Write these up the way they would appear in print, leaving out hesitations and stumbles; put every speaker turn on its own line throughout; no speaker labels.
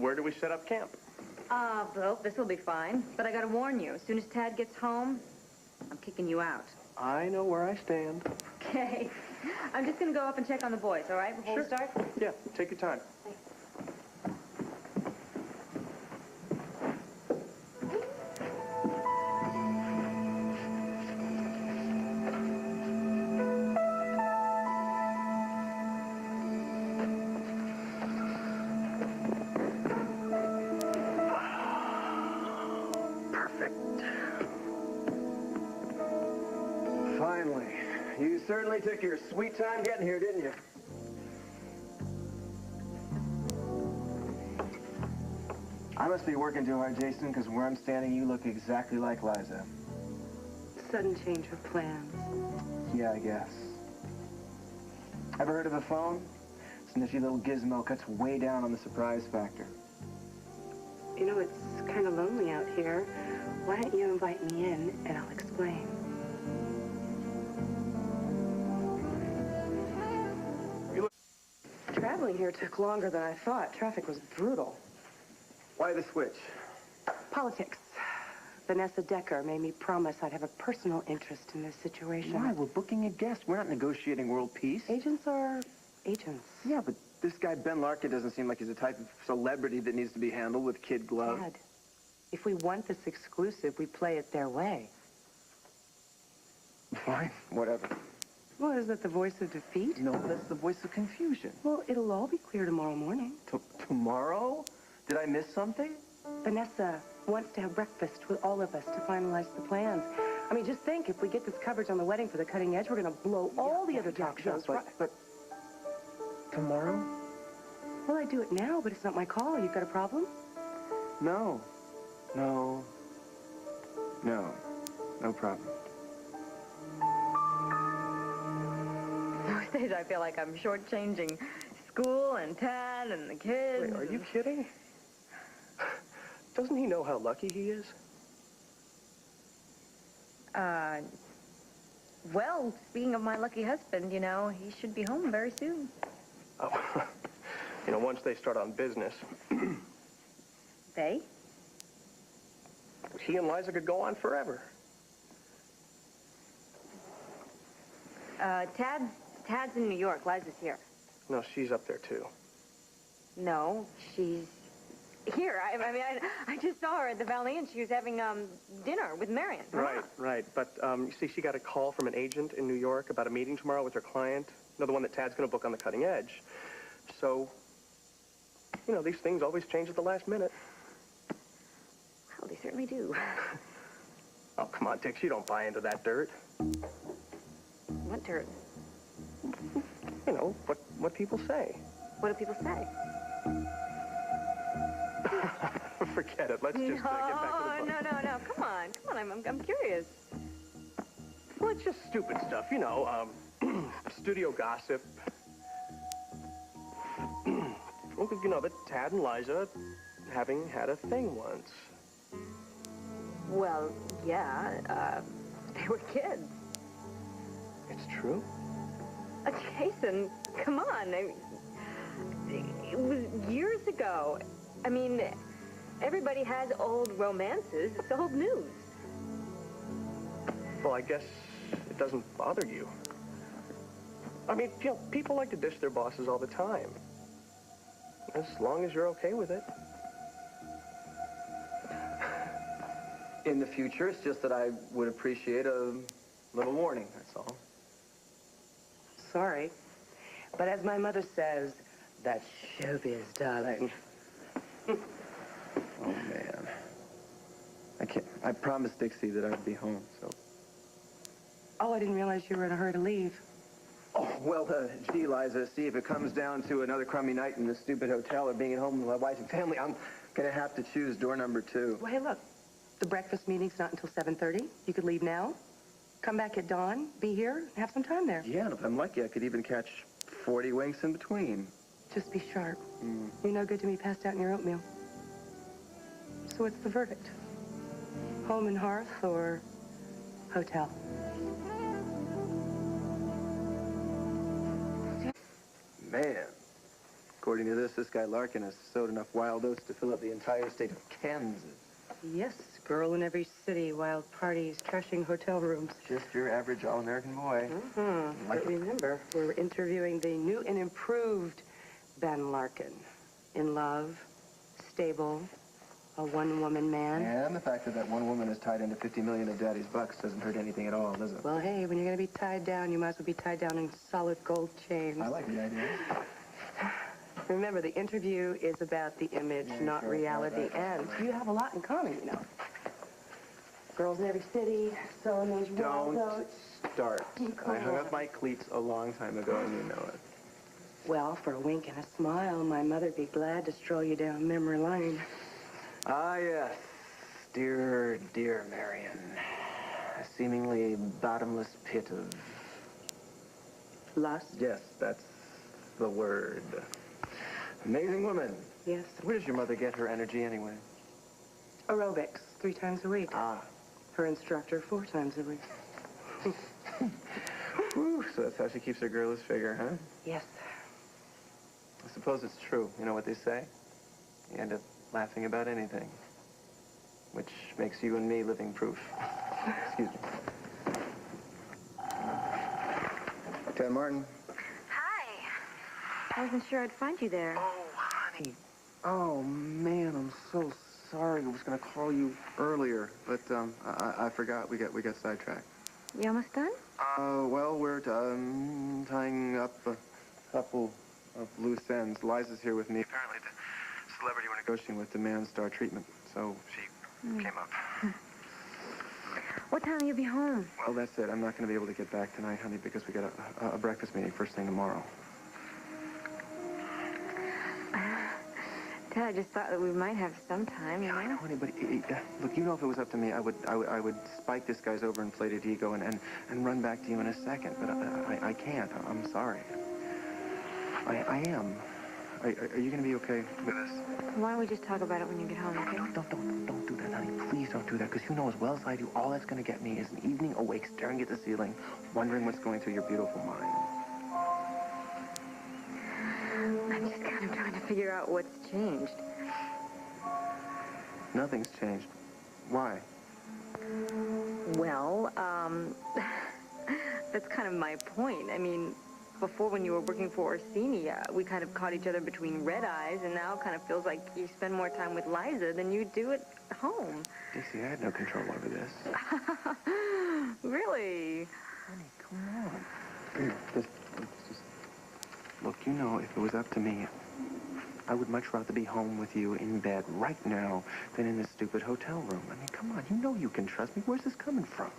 where do we set up camp?
Well, this will be fine. But I gotta warn you, as soon as Tad gets home, I'm kicking you out.
I know where I stand.
Okay. I'm just gonna go up and check on the boys, all right, before we start?
Yeah, take your time.
Finally. You certainly took your sweet time getting here, didn't you? I must be working too hard, Jason, because where I'm standing, you look exactly like Liza.
Sudden change of plans.
Yeah, I guess. Ever heard of a phone? It's a nifty little gizmo, cuts way down on the surprise factor.
You know, it's kind of lonely out here. Why don't you invite me in, and I'll explain. Traveling here took longer than I thought. Traffic was brutal.
Why the switch?
Politics. Vanessa Decker made me promise I'd have a personal interest in this situation.
Why? We're booking a guest. We're not negotiating world peace.
Agents are agents.
Yeah, but this guy, Ben Larkin, doesn't seem like he's the type of celebrity that needs to be handled with kid gloves.
Dad, if we want this exclusive, we play it their way.
Fine, whatever.
Well, is that the voice of defeat?
No, that's the voice of confusion.
Well, it'll all be clear tomorrow morning.
Tomorrow? Did I miss something?
Vanessa wants to have breakfast with all of us to finalize the plans. I mean, just think, if we get this coverage on the wedding for the Cutting Edge, we're going to blow all the other talk shows.
But tomorrow?
Well, I do it now, but it's not my call. You got a problem?
No. No problem.
Most days I feel like I'm shortchanging school and Tad and the kids.
Wait, are you kidding? Doesn't he know how lucky he is?
Well, speaking of my lucky husband, you know, he should be home very soon.
Oh, you know, once they start on business.
They?
He and Liza could go on forever.
Tad's in New York. Liza's here.
No, she's up there, too.
No, she's here. I just saw her at the Valley Inn. She was having dinner with Marion.
Right. But, you see, she got a call from an agent in New York about a meeting tomorrow with her client. Another one that Tad's going to book on the Cutting Edge. So, you know, these things always change at the last minute.
Well, they certainly do.
Oh, come on, Dix, you don't buy into that dirt.
What dirt?
You know, what people say.
What do people say?
Forget it. Let's just get back to the book.
No. Come on. I'm curious.
Well, it's just stupid stuff, you know, studio gossip. Well, you know, that Tad and Liza having had a thing once.
Well, yeah, they were kids.
It's true?
Jason, come on. It was years ago. I mean, everybody has old romances. It's old news.
Well, I guess it doesn't bother you. I mean, you know, people like to dish their bosses all the time. As long as you're okay with it.
In the future, it's just that I would appreciate a little warning, that's all.
Sorry, but as my mother says, that's showbiz, darling.
Oh, man. I promised Dixie that I'd be home, so...
Oh, I didn't realize you were in a hurry to leave.
Oh, well, gee, Liza, see, if it comes down to another crummy night in this stupid hotel or being at home with my wife and family, I'm gonna have to choose door number 2.
Well, hey, look, the breakfast meeting's not until 7:30. You could leave now, come back at dawn, be here, have some time there.
Yeah, and if I'm lucky, I could even catch 40 winks in between.
Just be sharp. You're no good to me passed out in your oatmeal. So what's the verdict? Home and hearth or hotel?
Man, According to this guy Larkin has sowed enough wild oats to fill up the entire state of Kansas.
Yes, girl in every city, wild parties, trashing hotel rooms.
Just your average all-American boy.
Mm-hmm. But remember, we're interviewing the new and improved Ben Larkin. In love, stable, a one-woman man.
And the fact that that one woman is tied into 50 million of Daddy's bucks doesn't hurt anything at all, does it?
Well, hey, when you're going to be tied down, you might as well be tied down in solid gold chains.
I like the idea.
Remember, the interview is about the image, not
sure,
reality.
right.
And you have a lot in common, you know. Girls in every city, sowing those wild
Don't
oats.
start.
Come
I hung
on.
up my cleats a long time ago, and you know it.
Well, for a wink and a smile, my mother'd be glad to stroll you down memory lane.
Ah, yes. Dear, dear Marion. A seemingly bottomless pit of...
Lust?
Yes, that's the word. Amazing woman.
Yes.
Where does your mother get her energy anyway?
Aerobics, 3 times a week.
Ah.
Her instructor, 4 times a week.
Whew, so that's how she keeps her girlish figure, huh?
Yes.
I suppose it's true. You know what they say? You end up laughing about anything. Which makes you and me living proof. Excuse me. Ted Martin.
Hi. I wasn't sure I'd find you there.
Oh, honey. Oh, man, I'm so sorry. I was going to call you earlier, but I forgot. We got sidetracked.
You almost done?
Well, we're tying up a couple of loose ends. Liza's here with me. Apparently the celebrity we're negotiating with demands star treatment, so she came up.
What time will you be home?
Well, that's it. I'm not going to be able to get back tonight, honey, because we got a breakfast meeting first thing tomorrow.
Ted, I just thought that we might have some time, you know?
I know, honey, but look, you know, if it was up to me, I would spike this guy's overinflated ego and run back to you in a second. But I can't. I'm sorry. I am. Are you going to be okay with this?
Why don't we just talk about it when you get home, okay?
Don't do that, honey. Please don't do that, because you know as well as I do, all that's going to get me is an evening awake, staring at the ceiling, wondering what's going through your beautiful mind.
I'm just kind of trying to figure out what's changed.
Nothing's changed. Why?
Well, that's kind of my point. I mean, before when you were working for Orsini, we kind of caught each other between red eyes, and now it kind of feels like you spend more time with Liza than you do at home.
Dixie, I had no control over this.
Really?
Honey, come on. Here, just... Look, you know, if it was up to me, I would much rather be home with you in bed right now than in this stupid hotel room. I mean, come on, you know you can trust me. Where's this coming from?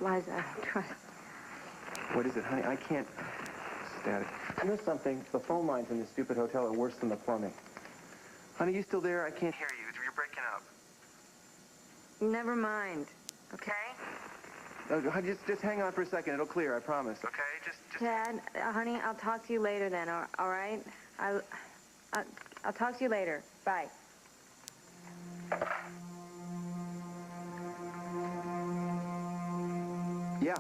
Liza, I don't trust.
What is it, honey? I can't... Static. You know something? The phone lines in this stupid hotel are worse than the plumbing. Honey, you still there? I can't hear you. You're breaking up.
Never mind, okay?
Just hang on for a second. It'll clear, I promise. Okay? Just...
Dad, honey, I'll talk to you later then, all right? I'll talk to you later. Bye.
Yeah.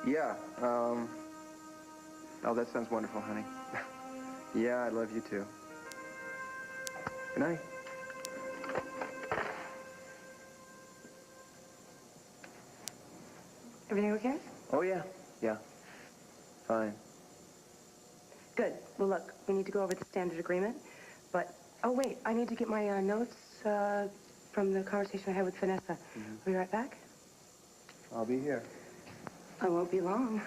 Yeah, oh, that sounds wonderful, honey. Yeah, I love you too. Good night.
Everything okay?
Oh, yeah. Yeah. Fine.
Good. Well, look, we need to go over the standard agreement, but... Oh, wait, I need to get my notes from the conversation I had with Vanessa. I'll be right back.
I'll be here.
I won't be long.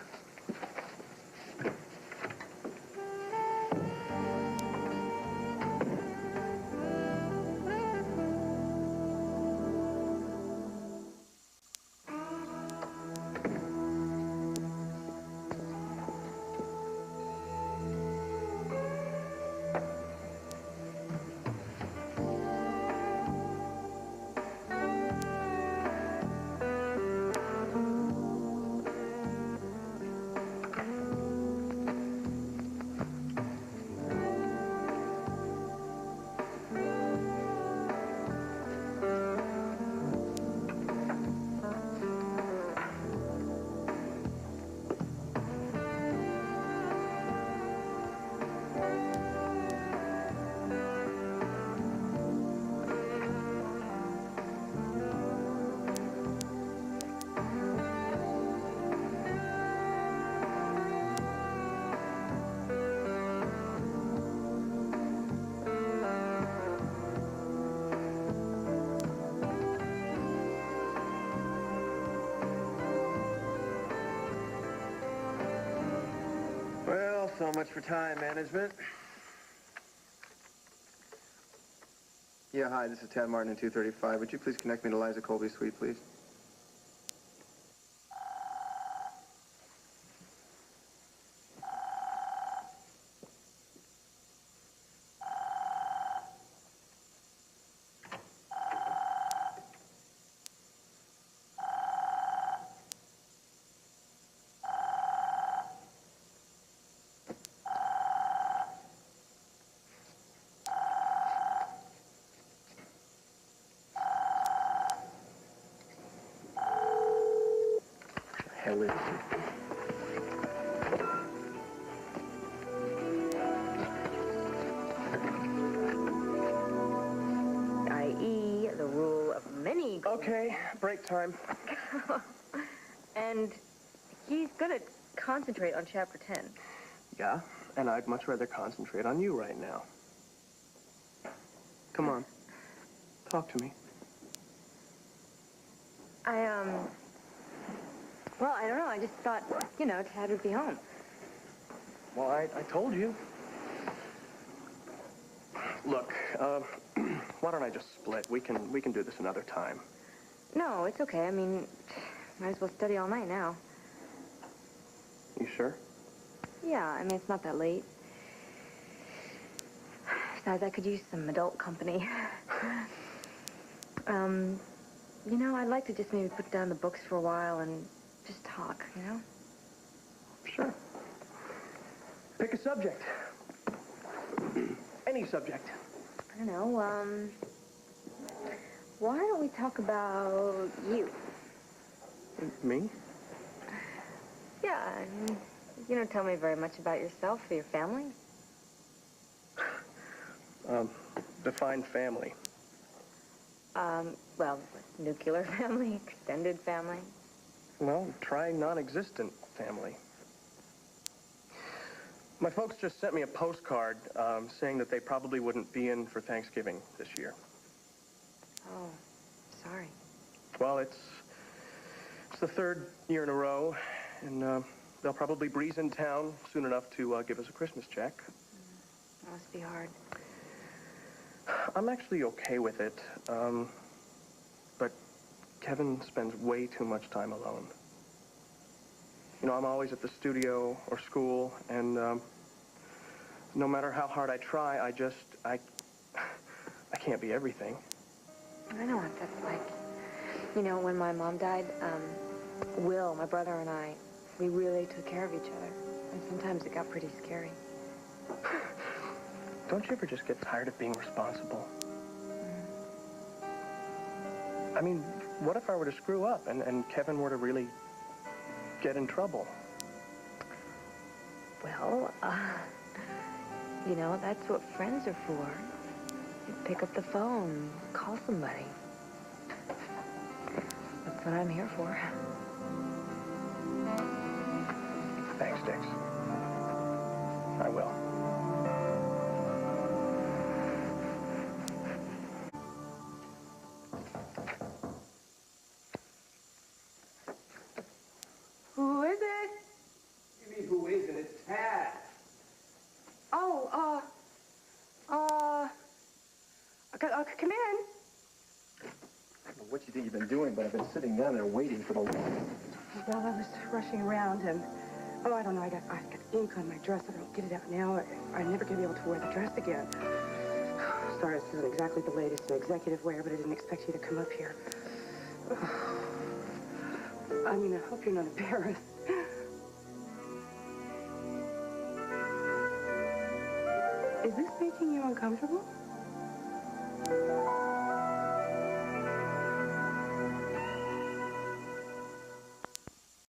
so much for time management. Yeah, hi, this is Tad Martin in 235. Would you please connect me to Liza Colby's suite, please? Hell is it?
I.e., the rule of many...
Okay, break time.
And he's gonna concentrate on chapter 10.
Yeah, and I'd much rather concentrate on you right now. Come on. Talk to me.
Well, I don't know. I just thought, you know, Tad would be home.
Well, I told you. Look, why don't I just split? We can do this another time.
No, it's okay. I mean, might as well study all night now.
You sure?
Yeah, I mean, it's not that late. Besides, I could use some adult company. You know, I'd like to just maybe put down the books for a while and just talk, you know?
Sure. Pick a subject. Any subject.
I don't know, why don't we talk about you?
Me?
Yeah, I mean, you don't tell me very much about yourself or your family.
Define family.
Well, nuclear family, extended family.
Well, try non-existent family. My folks just sent me a postcard saying that they probably wouldn't be in for Thanksgiving this year.
Oh, sorry.
Well, it's the third year in a row, and they'll probably breeze in town soon enough to give us a Christmas check.
That must be hard.
I'm actually okay with it, but Kevin spends way too much time alone. You know, I'm always at the studio or school, and no matter how hard I try, I can't be everything.
I know what that's like. You know, when my mom died, Will, my brother and I, we really took care of each other. And sometimes it got pretty scary.
Don't you ever just get tired of being responsible? I mean, what if I were to screw up and Kevin were to really get in trouble?
Well, you know, that's what friends are for. You pick up the phone, call somebody. That's what I'm here for.
Thanks, Dix. I will.
Who is it?
You mean who is it? It's Tad.
Oh, come in.
I don't know what you think you've been doing, but I've been sitting down there waiting for the...
Well, I was rushing around and, oh, I don't know, I got ink on my dress. If I don't get it out now, I'm never gonna be able to wear the dress again. Sorry, this isn't exactly the latest in executive wear, but I didn't expect you to come up here. I mean, I hope you're not embarrassed. Is this making you uncomfortable?